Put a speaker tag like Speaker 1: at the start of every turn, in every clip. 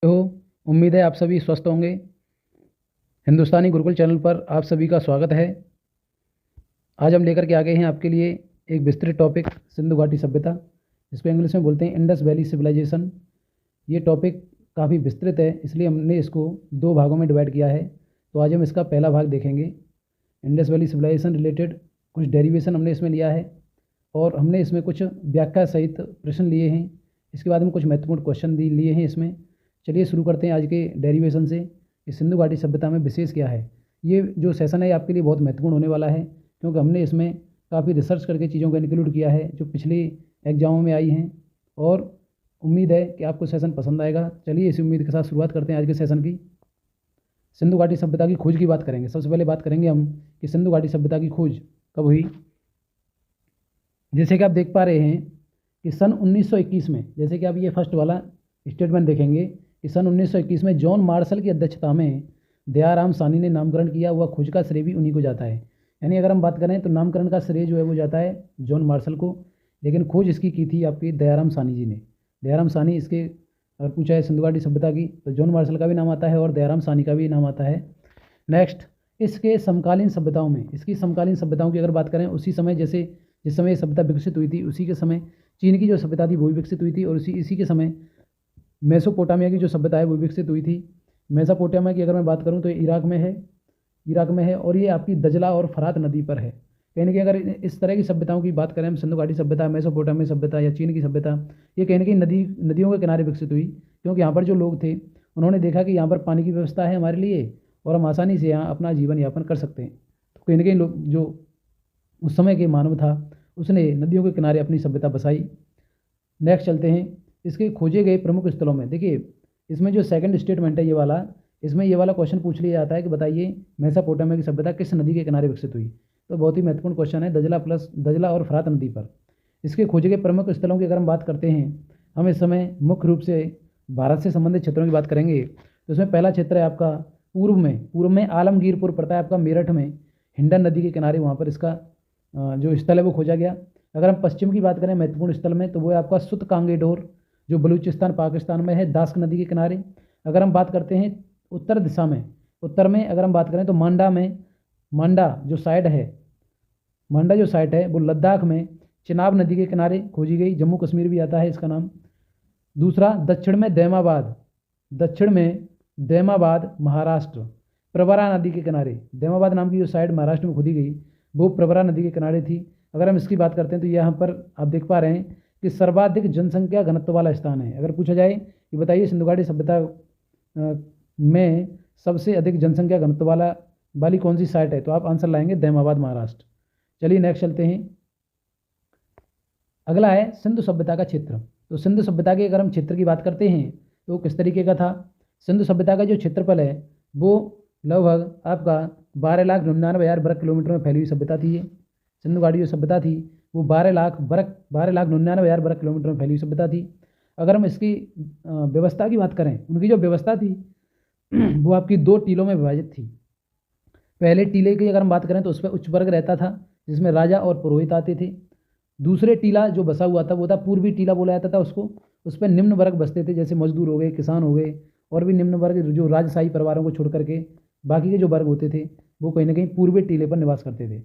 Speaker 1: हो। उम्मीद है आप सभी स्वस्थ होंगे। हिंदुस्तानी गुरुकुल चैनल पर आप सभी का स्वागत है। आज हम लेकर के आ गए हैं आपके लिए एक विस्तृत टॉपिक सिंधु घाटी सभ्यता, इसको इंग्लिश में बोलते हैं इंडस वैली सिविलाइजेशन। ये टॉपिक काफ़ी विस्तृत है, इसलिए हमने इसको दो भागों में डिवाइड किया है। तो आज हम इसका पहला भाग देखेंगे। इंडस वैली सिविलाइजेशन रिलेटेड कुछ डेरिवेशन हमने इसमें लिया है और हमने इसमें कुछ व्याख्या सहित प्रश्न लिए हैं। इसके बाद में कुछ महत्वपूर्ण क्वेश्चन लिए हैं इसमें। चलिए शुरू करते हैं आज के डेरिवेशन से। इस सिंधु घाटी सभ्यता में विशेष क्या है। ये जो सेशन है आपके लिए बहुत महत्वपूर्ण होने वाला है, क्योंकि हमने इसमें काफ़ी रिसर्च करके चीज़ों को इंक्लूड किया है जो पिछले एग्जामों में आई हैं, और उम्मीद है कि आपको सेशन पसंद आएगा। चलिए इसी उम्मीद के साथ शुरुआत करते हैं आज के सेशन की। सिंधु घाटी सभ्यता की खोज की बात करेंगे। सबसे पहले बात करेंगे हम कि सिंधु घाटी सभ्यता की खोज कब हुई। जैसे कि आप देख पा रहे हैं कि सन 1921 में, जैसे कि आप ये फर्स्ट वाला स्टेटमेंट देखेंगे कि सन 1921 में जॉन मार्शल की अध्यक्षता में दयाराम साहनी ने नामकरण किया हुआ खोज का श्रेय भी उन्हीं को जाता है। यानी अगर हम बात करें तो नामकरण का श्रेय जो है वो जाता है जॉन मार्शल को, लेकिन खोज इसकी की थी आपकी दयाराम साहनी जी ने। दयाराम साहनी, इसके अगर पूछा है सिंधु घाटी सभ्यता की तो जॉन मार्शल का भी नाम आता है और दयाराम साहनी का भी नाम आता है। नेक्स्ट, इसके समकालीन सभ्यताओं में, इसकी समकालीन सभ्यताओं की अगर बात करें, उसी समय जैसे जिस समय ये सभ्यता विकसित हुई थी उसी के समय चीन की जो सभ्यता थी वो भी विकसित हुई थी, और इसी के समय मेसोपोटामिया की जो सभ्यता है वो विकसित हुई थी। मेसोपोटामिया की अगर मैं बात करूँ तो ये इराक में है और ये आपकी दजला और फरात नदी पर है। कहीं ना कहीं अगर इस तरह की सभ्यताओं की बात करें हम, सिंधु घाटी सभ्यता, मेसोपोटामिया सभ्यता या चीन की सभ्यता, ये कहीं ना कहीं नदियों के किनारे विकसित हुई, क्योंकि यहाँ पर जो लोग थे उन्होंने देखा कि यहाँ पर पानी की व्यवस्था है हमारे लिए और हम आसानी से यहाँ अपना जीवन यापन कर सकते हैं। तो कहीं ना कहीं लोग, जो उस समय के मानव था, उसने नदियों के किनारे अपनी सभ्यता बसाई। नेक्स्ट चलते हैं इसके खोजे गए प्रमुख स्थलों में। देखिए इसमें जो सेकंड स्टेटमेंट है ये वाला, इसमें ये वाला क्वेश्चन पूछ लिया जाता है कि बताइए मेसोपोटामिया की सभ्यता किस नदी के किनारे विकसित हुई। तो बहुत ही महत्वपूर्ण क्वेश्चन है, दजला और फरात नदी पर। इसके खोजे गए प्रमुख स्थलों की अगर हम बात करते हैं, हम इस समय मुख्य रूप से भारत से संबंधित क्षेत्रों की बात करेंगे। तो इसमें पहला क्षेत्र है आपका पूर्व में आलमगीरपुर पड़ता है आपका मेरठ में, हिंडन नदी के किनारे, वहाँ पर इसका जो स्थल है वो खोजा गया। अगर हम पश्चिम की बात करें महत्वपूर्ण स्थल में, तो वो है आपका सुत कांगेडोर, जो बलूचिस्तान पाकिस्तान में है, दास्क नदी के किनारे। अगर हम बात करते हैं उत्तर दिशा में, उत्तर में अगर हम बात करें तो मांडा जो साइट है वो लद्दाख में चिनाब नदी के किनारे खोजी गई, जम्मू कश्मीर भी आता है इसका नाम। दूसरा, दक्षिण में दैमाबाद महाराष्ट्र, प्रवरा नदी के किनारे। दैमाबाद नाम की जो साइट महाराष्ट्र में खोदी गई वो प्रवरा नदी के किनारे थी। अगर हम इसकी बात करते हैं तो यहाँ पर आप देख पा रहे हैं कि सर्वाधिक जनसंख्या घनत्व वाला स्थान है। अगर पूछा जाए कि बताइए सिंधु घाटी सभ्यता में सबसे अधिक जनसंख्या घनत्व वाली कौन सी साइट है, तो आप आंसर लाएंगे दैमाबाद महाराष्ट्र। चलिए नेक्स्ट चलते हैं। अगला है सिंधु सभ्यता का क्षेत्र। तो सिंधु सभ्यता के अगर हम क्षेत्र की बात करते हैं तो किस तरीके का था। सिंधु सभ्यता का जो क्षेत्रफल है वो लगभग आपका 12,99,000 वर्ग किलोमीटर में फैली हुई सभ्यता थी। ये सिंधु घाटी जो सभ्यता थी वो 12,99,000 वर्ग किलोमीटर में फैली हुई सभ्यता थी। अगर हम इसकी व्यवस्था की बात करें, उनकी जो व्यवस्था थी वो आपकी दो टीलों में विभाजित थी। पहले टीले की अगर हम बात करें तो उस पर उच्च वर्ग रहता था जिसमें राजा और पुरोहित आते थे। दूसरे टीला जो बसा हुआ था वो था पूर्वी टीला बोला जाता था उसको। उस पर निम्न वर्ग बसते थे, जैसे मजदूर हो गए, किसान हो गए, और भी निम्न वर्ग जो राजशाही परिवारों को छोड़ करके बाकी के जो वर्ग होते थे वो कहीं ना कहीं पूर्वी टीले पर निवास करते थे।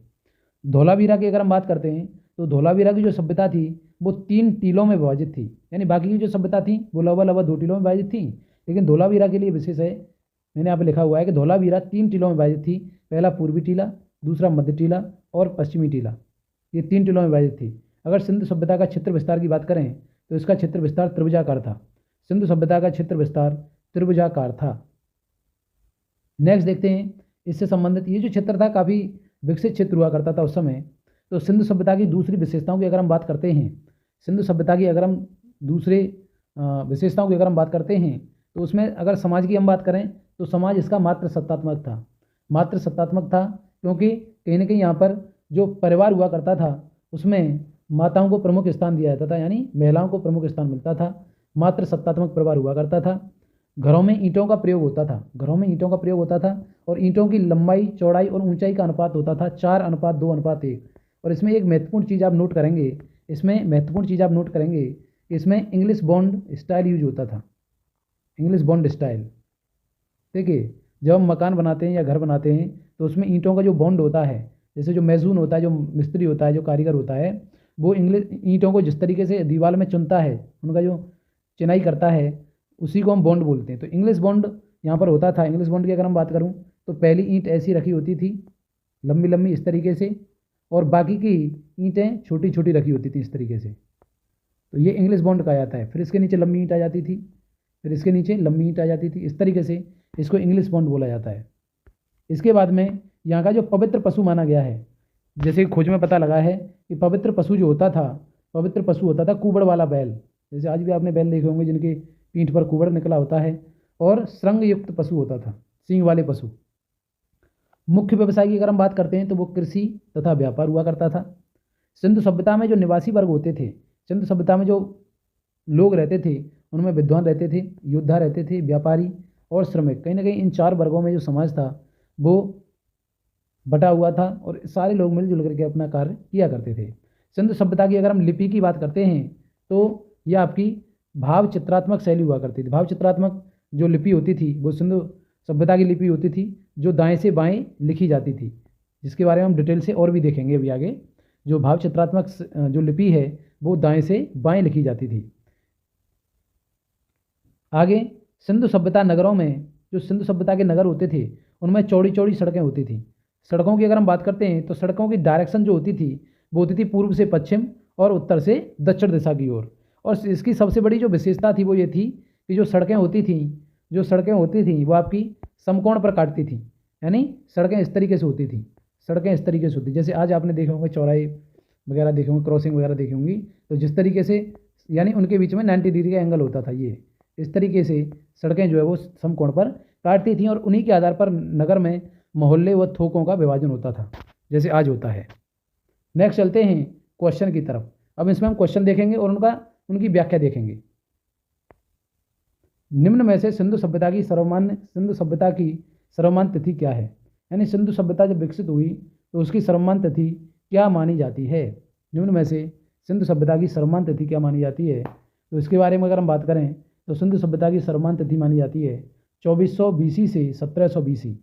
Speaker 1: धोलावीरा की अगर हम बात करते हैं तो धोलावीरा की जो सभ्यता थी वो 3 टीलों में विभाजित थी। यानी बाकी की जो सभ्यता थी वो लगभग 2 टीलों में विभाजित थी, लेकिन धोलावीरा के लिए विशेष है, मैंने यहाँ पे लिखा हुआ है कि धोलावीरा 3 टीलों में विभाजित थी। पहला पूर्वी टीला, दूसरा मध्य टीला और पश्चिमी टीला, ये 3 टीलों में विभाजित थी। अगर सिंधु सभ्यता का क्षेत्र विस्तार की बात करें तो इसका क्षेत्र विस्तार त्रिभुजाकार था। सिंधु सभ्यता का क्षेत्र विस्तार त्रिभुजाकार था। नेक्स्ट देखते हैं इससे संबंधित, ये जो क्षेत्र था काफ़ी विकसित क्षेत्र हुआ करता था उस समय। तो सिंधु सभ्यता की दूसरी विशेषताओं की अगर हम बात करते हैं, सिंधु सभ्यता की अगर हम दूसरे विशेषताओं की अगर हम बात करते हैं तो उसमें अगर समाज की हम बात करें तो समाज इसका मात्र सत्तात्मक था, क्योंकि कहीं ना कहीं यहाँ पर जो परिवार हुआ करता था उसमें माताओं को प्रमुख स्थान दिया जाता था, यानी महिलाओं को प्रमुख स्थान मिलता था। मात्र सत्तात्मक परिवार हुआ करता था। घरों में ईंटों का प्रयोग होता था और ईंटों की लंबाई, चौड़ाई और ऊंचाई का अनुपात होता था 4:2:1। और इसमें एक महत्वपूर्ण चीज़ आप नोट करेंगे, इसमें इंग्लिश बॉन्ड स्टाइल यूज होता था। English bond style. देखिए, जब हम मकान बनाते हैं या घर बनाते हैं तो उसमें ईंटों का जो बॉन्ड होता है, जैसे जो मैसून होता है, जो मिस्त्री होता है, जो कारीगर होता है, वो इंग्लिश ईंटों को जिस तरीके से दीवार में चुनता है, उनका जो चिनाई करता है, उसी को हम बॉन्ड बोलते हैं। तो इंग्लिश बॉन्ड यहाँ पर होता था। इंग्लिश बॉन्ड की अगर हम बात करूँ तो पहली ईंट ऐसी रखी होती थी, लंबी लंबी इस तरीके से, और बाकी की ईंटें छोटी छोटी रखी होती थी इस तरीके से। तो ये इंग्लिश बॉन्ड कहा जाता है। फिर इसके नीचे लंबी ईंट आ जाती थी, फिर इसके नीचे लंबी ईंट आ जाती थी, इस तरीके से इसको इंग्लिश बॉन्ड बोला जाता है। इसके बाद में यहाँ का जो पवित्र पशु माना गया है, जैसे खोज में पता लगा है कि पवित्र पशु जो होता था, पवित्र पशु होता था कुबड़ वाला बैल। जैसे आज भी आपने बैल देखे होंगे जिनके पीठ पर कुबड़ निकला होता है, और श्रृंग युक्त पशु होता था, सींग वाले पशु। मुख्य व्यवसाय की अगर हम बात करते हैं तो वो कृषि तथा व्यापार हुआ करता था। सिंधु सभ्यता में जो निवासी वर्ग होते थे, सिंधु सभ्यता में जो लोग रहते थे, उनमें विद्वान रहते थे, योद्धा रहते थे, व्यापारी और श्रमिक। कहीं ना कहीं इन चार वर्गों में जो समाज था वो बटा हुआ था, और सारे लोग मिलजुल करके अपना कार्य किया करते थे। सिंधु सभ्यता की अगर हम लिपि की बात करते हैं तो यह आपकी भाव चित्रात्मक शैली हुआ करती थी। भाव चित्रात्मक जो लिपि होती थी वो सिंधु सभ्यता की लिपि होती थी, जो दाएं से बाएं लिखी जाती थी, जिसके बारे में हम डिटेल से और भी देखेंगे अभी आगे। जो भाव चित्रात्मक जो लिपि है वो दाएं से बाएं लिखी जाती थी। आगे सिंधु सभ्यता नगरों में, जो सिंधु सभ्यता के नगर होते थे उनमें चौड़ी चौड़ी सड़कें होती थी। सड़कों की अगर हम बात करते हैं तो सड़कों की डायरेक्शन जो होती थी वो होती थी पूर्व से पश्चिम और उत्तर से दक्षिण दिशा की ओर। और इसकी सबसे बड़ी जो विशेषता थी वो ये थी कि जो सड़कें होती थी वो आपकी समकोण पर काटती थी, यानी सड़कें इस तरीके से होती थी, सड़कें इस तरीके से होती। जैसे आज आपने देखे होंगे चौराहे वगैरह देखे होंगे, क्रॉसिंग वगैरह देखी होंगी, तो जिस तरीके से यानी उनके बीच में 90 डिग्री का एंगल होता था, ये इस तरीके से सड़कें जो है वो समकोण पर काटती थी, और उन्हीं के आधार पर नगर में मोहल्ले व थोकों का विभाजन होता था, जैसे आज होता है। नेक्स्ट चलते हैं क्वेश्चन की तरफ। अब इसमें हम क्वेश्चन देखेंगे और उनकी व्याख्या देखेंगे। निम्न में से सिंधु सभ्यता की सर्वमान्य तिथि क्या है? यानी सिंधु सभ्यता जब विकसित हुई तो उसकी सर्वमान्य तिथि क्या मानी जाती है? निम्न में से सिंधु सभ्यता की सर्वमान्य तिथि क्या मानी जाती है? तो इसके बारे में अगर हम बात करें तो सिंधु सभ्यता की सर्वमान्य तिथि मानी जाती है 2400 BC से 1700 BC।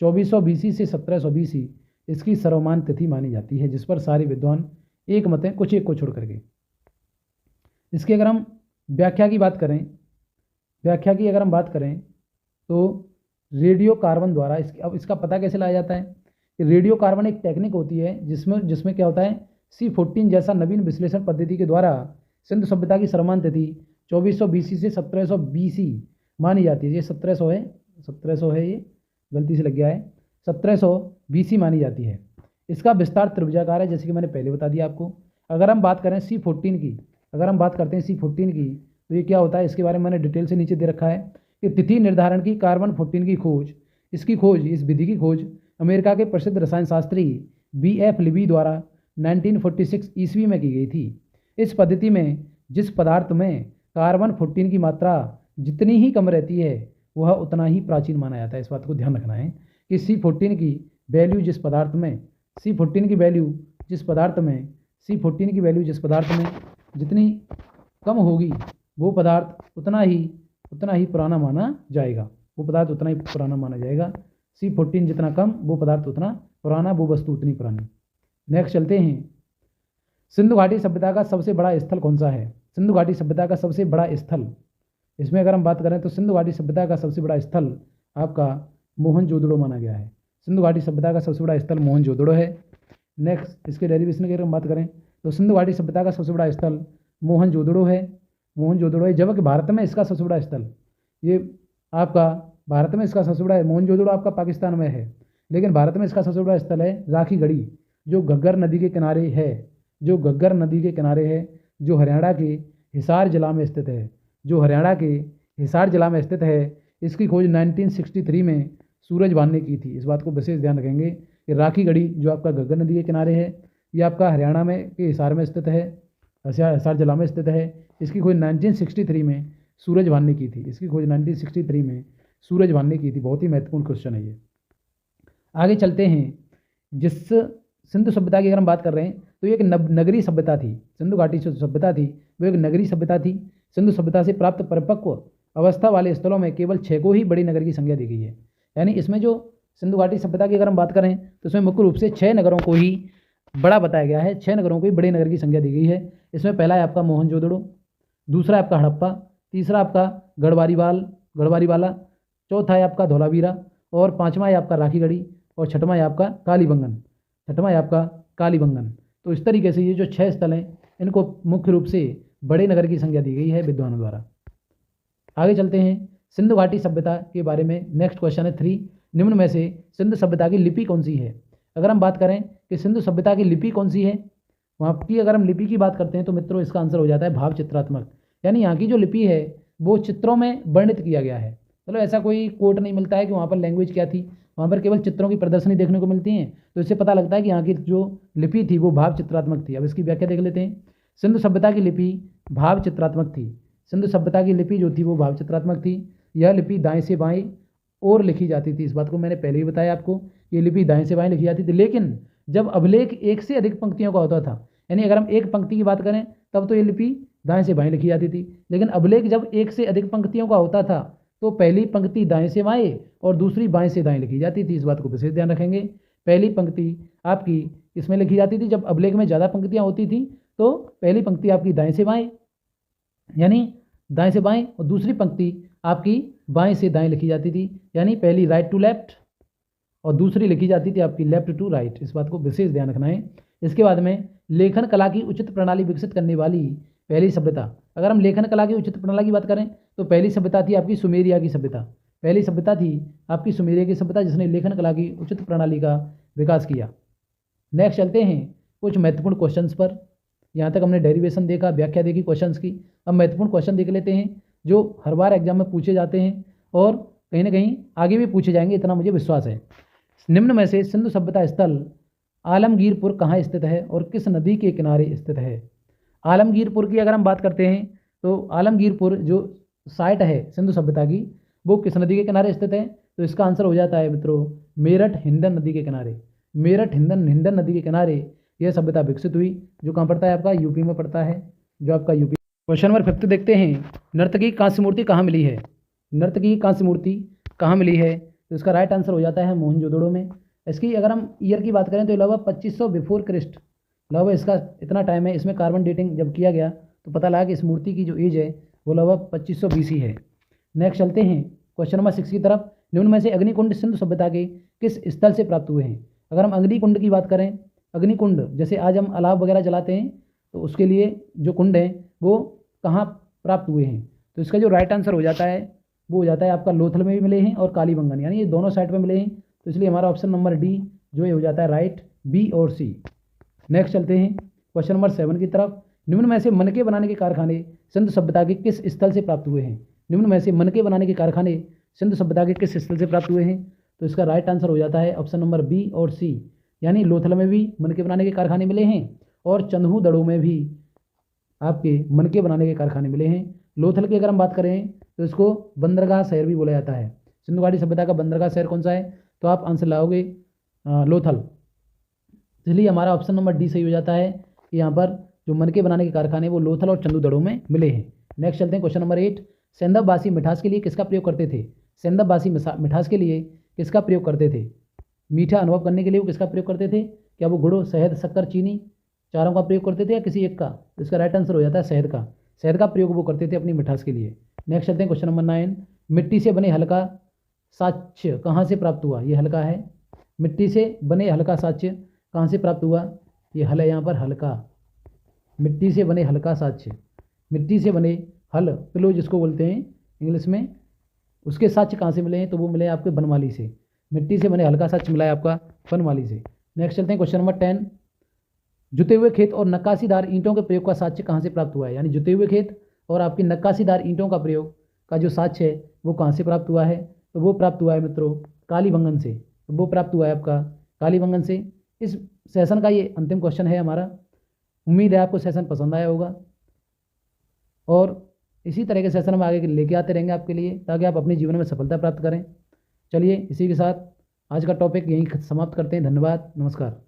Speaker 1: 2400 BC से 1700 BC इसकी सर्वमान्य तिथि मानी जाती है, जिस पर सारे विद्वान एक मत हैं, कुछ एक को छोड़ करके। इसकी अगर हम व्याख्या की अगर हम बात करें तो रेडियो कार्बन द्वारा अब इसका पता कैसे लाया जाता है कि रेडियो कार्बन एक टेक्निक होती है जिसमें क्या होता है, C14 जैसा नवीन विश्लेषण पद्धति के द्वारा सिंधु सभ्यता की सर्वमान्य तिथि 2400 BC से 1700 BC मानी जाती है। ये 1700 है, ये गलती से लग गया है, 1700 BC मानी जाती है। इसका विस्तार त्रिभुजाकार है, जैसे कि मैंने पहले बता दिया आपको। अगर हम बात करें C14 की, अगर हम बात करते हैं C14 की, तो ये क्या होता है, इसके बारे में मैंने डिटेल से नीचे दे रखा है कि तिथि निर्धारण की कार्बन 14 की खोज, इस विधि की खोज अमेरिका के प्रसिद्ध रसायन शास्त्री BF लिबी द्वारा 1946 ईस्वी में की गई थी। इस पद्धति में जिस पदार्थ में कार्बन 14 की मात्रा जितनी ही कम रहती है वह उतना ही प्राचीन माना जाता है। इस बात को ध्यान रखना है कि C14 की वैल्यू जिस पदार्थ में जितनी कम होगी वो पदार्थ उतना ही पुराना माना जाएगा। C14 जितना कम वो पदार्थ उतना पुराना, वो वस्तु उतनी पुरानी। नेक्स्ट चलते हैं, सिंधु घाटी सभ्यता का सबसे बड़ा स्थल कौन सा है? सिंधु घाटी सभ्यता का सबसे बड़ा स्थल, इसमें अगर हम बात करें तो सिंधु घाटी सभ्यता का सबसे बड़ा स्थल आपका मोहनजोदड़ो माना गया है। सिंधु घाटी सभ्यता का सबसे बड़ा स्थल मोहनजोदड़ो है। नेक्स्ट इसके डेरिवेशन की अगर हम बात करें तो सिंधु घाटी सभ्यता का सबसे बड़ा स्थल मोहनजोदड़ो है, जबकि भारत में इसका सबसे बड़ा स्थल, ये आपका भारत में इसका सबसे बड़ा है, मोहनजोदड़ो आपका पाकिस्तान में है, लेकिन भारत में इसका सबसे बड़ा स्थल है राखी गढ़ी, जो घग्गर नदी के किनारे है, जो हरियाणा के हिसार जिला में स्थित है। इसकी खोज 1963 में सूरज भान ने की थी। इस बात को विशेष ध्यान रखेंगे कि राखी गढ़ी जो आपका घग्गर नदी के किनारे है, ये आपका हरियाणा में के हिसार जिला में स्थित है। इसकी खोज 1963 में सूरज भान ने की थी। बहुत ही महत्वपूर्ण क्वेश्चन है ये। आगे चलते हैं, जिस सिंधु सभ्यता की अगर हम बात कर रहे हैं तो ये एक नगरीय सभ्यता थी। सिंधु घाटी जो सभ्यता थी वो एक नगरीय सभ्यता थी। सिंधु सभ्यता से प्राप्त परिपक्व अवस्था वाले स्थलों में केवल 6 को ही बड़ी नगर की संज्ञा दी गई है। यानी इसमें जो सिंधु घाटी सभ्यता की अगर हम बात करें तो इसमें मुख्य रूप से 6 नगरों को ही बड़ा बताया गया है, 6 नगरों को ही बड़े नगर की संज्ञा दी गई है। इसमें पहला है आपका मोहनजोदड़ो, दूसरा है आपका हड़प्पा, तीसरा आपका गढ़वारीवाला, चौथा है आपका धोलावीरा, और पाँचवा है आपका राखीगढ़ी, और छठवां है आपका कालीबंगन। तो इस तरीके से ये जो 6 स्थल हैं इनको मुख्य रूप से बड़े नगर की संज्ञा दी गई है विद्वानों द्वारा। आगे चलते हैं सिंधु घाटी सभ्यता के बारे में। नेक्स्ट क्वेश्चन है 3, निम्न में से सिंधु सभ्यता की लिपि कौन सी है। अगर हम बात करें कि सिंधु सभ्यता की लिपि कौन सी है, वहाँ की अगर हम लिपि की बात करते हैं तो मित्रों इसका आंसर हो जाता है भाव चित्रात्मक। यानी यहाँ की जो लिपि है वो चित्रों में वर्णित किया गया है। चलो ऐसा कोई कोट नहीं मिलता है कि वहाँ पर लैंग्वेज क्या थी, वहाँ पर केवल चित्रों की प्रदर्शनी देखने को मिलती हैं, तो इससे पता लगता है कि यहाँ की जो लिपि थी वो भाव चित्रात्मक थी। अब इसकी व्याख्या देख लेते हैं। सिंधु सभ्यता की लिपि भाव चित्रात्मक थी। सिंधु सभ्यता की लिपि जो थी वो भाव चित्रात्मक थी। यह लिपि दाएं से बाएं और लिखी जाती थी। इस बात को मैंने पहले ही बताया आपको, ये लिपि दाएं से बाएं लिखी जाती थी। लेकिन जब अभिलेख एक से अधिक पंक्तियों का होता था, यानी अगर हम एक पंक्ति की बात करें तब तो ये लिपि दाएं से बाएं लिखी जाती थी। लेकिन अभिलेख जब एक से अधिक पंक्तियों का होता था तो पहली पंक्ति दाएं से बाएं और दूसरी बाएं से दाएं लिखी जाती थी। इस बात को विशेष ध्यान रखेंगे। पहली पंक्ति आपकी इसमें लिखी जाती थी, जब अभिलेख में ज़्यादा पंक्तियाँ होती थी तो पहली पंक्ति आपकी दाएं से बाएं, यानी दाएं से बाएं, और दूसरी पंक्ति आपकी बाएं से दाएं लिखी जाती थी, यानी पहली राइट टू लेफ्ट और दूसरी लिखी जाती थी आपकी लेफ्ट टू राइट। इस बात को विशेष ध्यान रखना है। इसके बाद में लेखन कला की उचित प्रणाली विकसित करने वाली पहली सभ्यता। अगर हम लेखन कला की उचित प्रणाली की बात करें तो पहली सभ्यता थी आपकी सुमेरिया की सभ्यता। पहली सभ्यता थी आपकी सुमेरिया की सभ्यता जिसने लेखन कला की उचित प्रणाली का विकास किया। नेक्स्ट चलते हैं कुछ महत्वपूर्ण क्वेश्चंस पर। यहाँ तक हमने डेरिवेशन देखा, व्याख्या देखी क्वेश्चंस की। अब महत्वपूर्ण क्वेश्चन देख लेते हैं जो हर बार एग्जाम में पूछे जाते हैं और कहीं ना कहीं आगे भी पूछे जाएंगे, इतना मुझे विश्वास है। निम्न में से सिंधु सभ्यता स्थल आलमगीरपुर कहाँ स्थित है और किस नदी के किनारे स्थित है। आलमगीरपुर की अगर हम बात करते हैं तो आलमगीरपुर जो साइट है सिंधु सभ्यता की वो किस नदी के किनारे स्थित है, तो इसका आंसर हो जाता है मित्रों मेरठ हिंडन नदी के किनारे। मेरठ हिंडन नदी के किनारे यह सभ्यता विकसित हुई, जो कहाँ पड़ता है आपका यूपी में पड़ता है, जो आपका यूपी। क्वेश्चन नंबर 5 देखते हैं, नर्तकी कांस्य मूर्ति कहाँ मिली है। नर्तकी कांस्य मूर्ति कहाँ मिली है, तो इसका राइट आंसर हो जाता है मोहनजोदड़ो में। इसकी अगर हम ईयर की बात करें तो लगभग 2500 बिफोर क्रिस्ट, लगभग इसका इतना टाइम है। इसमें कार्बन डेटिंग जब किया गया तो पता लगा कि इस मूर्ति की जो एज है वो लगभग 2500 BC है। नेक्स्ट चलते हैं क्वेश्चन नंबर 6 की तरफ। निम्न में से अग्निकुंड सिंधु सभ्यता के किस स्थल से प्राप्त हुए हैं। अगर हम अग्निकुंड की बात करें, अग्निकुंड जैसे आज हम अलाव वगैरह जलाते हैं तो उसके लिए जो कुंड है वो कहाँ प्राप्त हुए हैं, तो इसका जो राइट आंसर हो जाता है वो हो जाता है आपका लोथल में भी मिले हैं और कालीबंगन, यानी ये दोनों साइड पे मिले हैं। तो इसलिए हमारा ऑप्शन नंबर डी जो ये हो जाता है राइट, बी और सी। नेक्स्ट चलते हैं क्वेश्चन नंबर 7 की तरफ। निम्न में से मनके बनाने के कारखाने सिंधु सभ्यता के किस स्थल से प्राप्त हुए हैं। निम्न में से मनके बनाने के कारखाने सिंधु सभ्यता के किस स्थल से प्राप्त हुए हैं, तो इसका राइट आंसर हो जाता है ऑप्शन नंबर बी और सी, यानी लोथल में भी मनके बनाने के कारखाने मिले हैं और चंदू दड़ों में भी आपके मनके बनाने के कारखाने मिले हैं। लोथल की अगर हम बात करें तो इसको बंदरगाह शहर भी बोला जाता है। सिंधु घाटी सभ्यता का बंदरगाह शहर कौन सा है, तो आप आंसर लाओगे लोथल। इसलिए हमारा ऑप्शन नंबर डी सही हो जाता है कि यहाँ पर जो मनके बनाने के कारखाने वो लोथल और चंदू दड़ों में मिले हैं। नेक्स्ट चलते हैं क्वेश्चन नंबर 8। सेंधववासी मिठास के लिए किसका प्रयोग करते थे। सेंधववासी मिठास के लिए किसका प्रयोग करते थे, मीठा अनुभव करने के लिए वो किसका प्रयोग करते थे, क्या वो गुड़, शहद, शक्कर, चीनी चारों का प्रयोग करते थे या किसी एक का, तो इसका राइट आंसर हो जाता है शहद का। शहद का प्रयोग वो करते थे अपनी मिठास के लिए। नेक्स्ट चलते हैं क्वेश्चन नंबर 9। मिट्टी से बने हल्का साक्ष्य कहाँ से प्राप्त हुआ, ये हल्का है। मिट्टी से बने हल्का साक्ष्य कहाँ से प्राप्त हुआ, ये हल है यहाँ पर हल्का। मिट्टी से बने हल्का साक्ष्य, मिट्टी से बने हल पिलो जिसको बोलते हैं इंग्लिश में, उसके साक्ष्य कहाँ से मिले हैं, तो वो मिले आपके बनमाली से। मिट्टी से बने हल्का साक्ष्य मिला है आपका बनमाली से। नेक्स्ट चलते हैं क्वेश्चन नंबर 10। जुते हुए खेत और नक्काशीदार ईंटों के प्रयोग का साक्ष्य कहाँ से प्राप्त हुआ है, यानी जुते हुए खेत और आपकी नक्काशीदार ईंटों का प्रयोग का जो साक्ष्य है वो कहाँ से प्राप्त हुआ है, तो वो प्राप्त हुआ है मित्रों कालीबंगन से। तो वो प्राप्त हुआ है आपका कालीबंगन से। इस सेशन का ये अंतिम क्वेश्चन है हमारा। उम्मीद है आपको सेशन पसंद आया होगा और इसी तरह के सेशन हम आगे लेके आते रहेंगे आपके लिए, ताकि आप अपने जीवन में सफलता प्राप्त करें। चलिए इसी के साथ आज का टॉपिक यहीं समाप्त करते हैं। धन्यवाद, नमस्कार।